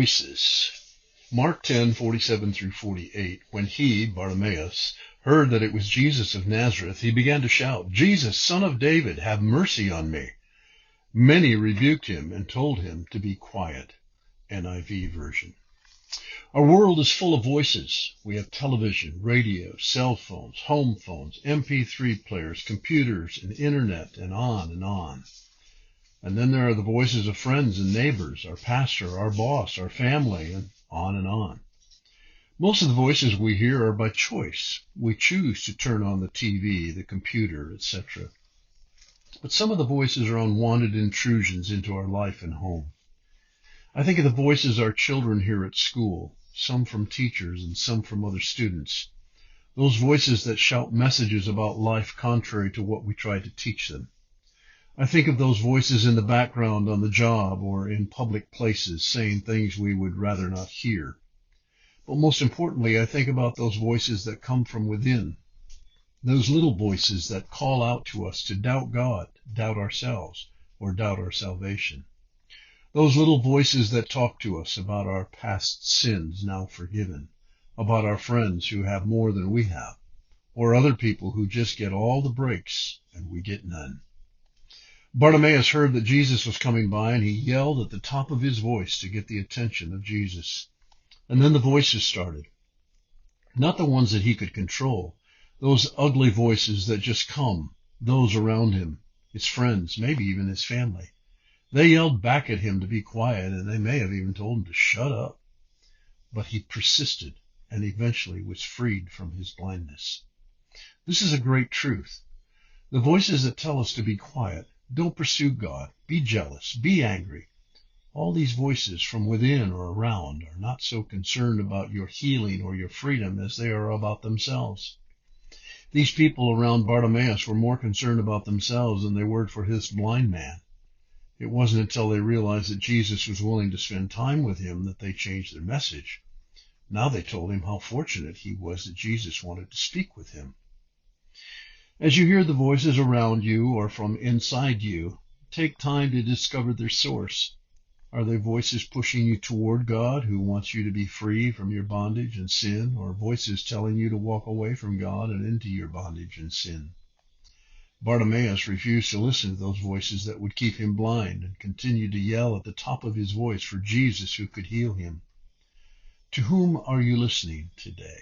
voices. Mark 10:47 through 48. When he, Bartimaeus, heard that it was Jesus of Nazareth, he began to shout, "Jesus, Son of David, have mercy on me." Many rebuked him and told him to be quiet. NIV version. Our world is full of voices. We have television, radio, cell phones, home phones, MP3 players, computers, and internet, and on and on. And then there are the voices of friends and neighbors, our pastor, our boss, our family, and on and on. Most of the voices we hear are by choice. We choose to turn on the TV, the computer, etc. But some of the voices are unwanted intrusions into our life and home. I think of the voices our children hear at school, some from teachers and some from other students. Those voices that shout messages about life contrary to what we try to teach them. I think of those voices in the background on the job or in public places saying things we would rather not hear. But most importantly, I think about those voices that come from within, those little voices that call out to us to doubt God, doubt ourselves, or doubt our salvation. Those little voices that talk to us about our past sins now forgiven, about our friends who have more than we have, or other people who just get all the breaks and we get none. Bartimaeus heard that Jesus was coming by, and he yelled at the top of his voice to get the attention of Jesus. And then the voices started. Not the ones that he could control, those ugly voices that just come, those around him, his friends, maybe even his family. They yelled back at him to be quiet, and they may have even told him to shut up. But he persisted, and eventually was freed from his blindness. This is a great truth. The voices that tell us to be quiet, don't pursue God, be jealous, be angry. All these voices from within or around are not so concerned about your healing or your freedom as they are about themselves. These people around Bartimaeus were more concerned about themselves than they were for this blind man. It wasn't until they realized that Jesus was willing to spend time with him that they changed their message. Now they told him how fortunate he was that Jesus wanted to speak with him. As you hear the voices around you or from inside you, take time to discover their source. Are they voices pushing you toward God, who wants you to be free from your bondage and sin, or voices telling you to walk away from God and into your bondage and sin? Bartimaeus refused to listen to those voices that would keep him blind and continued to yell at the top of his voice for Jesus who could heal him. To whom are you listening today?